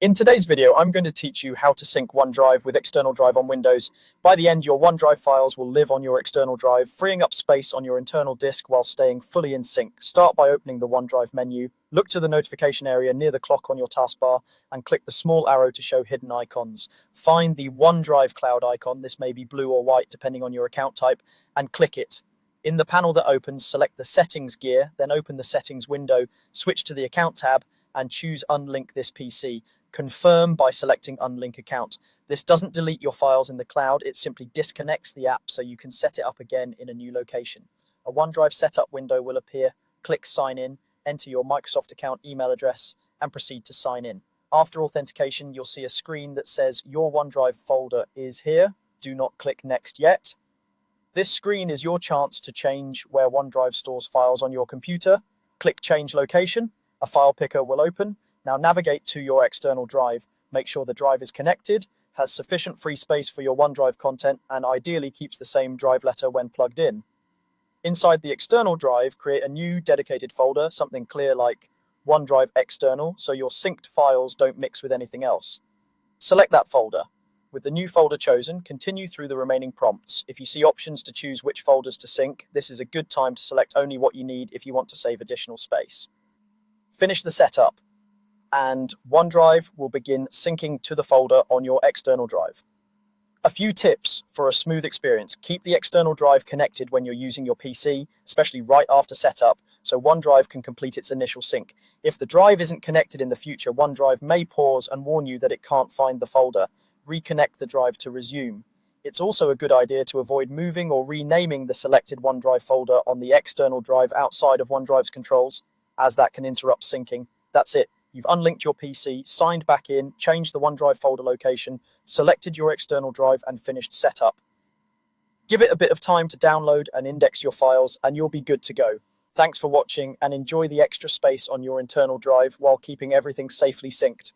In today's video, I'm going to teach you how to sync OneDrive with external drive on Windows. By the end, your OneDrive files will live on your external drive, freeing up space on your internal disk while staying fully in sync. Start by opening the OneDrive menu, look to the notification area near the clock on your taskbar, and click the small arrow to show hidden icons. Find the OneDrive cloud icon, this may be blue or white depending on your account type, and click it. In the panel that opens, select the Settings gear, then open the Settings window, switch to the Account tab, and choose Unlink this PC. Confirm by selecting Unlink Account. This doesn't delete your files in the cloud, it simply disconnects the app so you can set it up again in a new location. A OneDrive setup window will appear. Click Sign In, enter your Microsoft account email address, and proceed to sign in. After authentication, you'll see a screen that says your OneDrive folder is here. Do not click Next yet. This screen is your chance to change where OneDrive stores files on your computer. Click Change Location. A file picker will open. Now navigate to your external drive. Make sure the drive is connected, has sufficient free space for your OneDrive content, and ideally keeps the same drive letter when plugged in. Inside the external drive, create a new dedicated folder, something clear like OneDrive External, so your synced files don't mix with anything else. Select that folder. With the new folder chosen, continue through the remaining prompts. If you see options to choose which folders to sync, this is a good time to select only what you need if you want to save additional space. Finish the setup, and OneDrive will begin syncing to the folder on your external drive. A few tips for a smooth experience. Keep the external drive connected when you're using your PC, especially right after setup, so OneDrive can complete its initial sync. If the drive isn't connected in the future, OneDrive may pause and warn you that it can't find the folder. Reconnect the drive to resume. It's also a good idea to avoid moving or renaming the selected OneDrive folder on the external drive outside of OneDrive's controls, as that can interrupt syncing. That's it. You've unlinked your PC, signed back in, changed the OneDrive folder location, selected your external drive, and finished setup. Give it a bit of time to download and index your files, and you'll be good to go. Thanks for watching, and enjoy the extra space on your internal drive while keeping everything safely synced.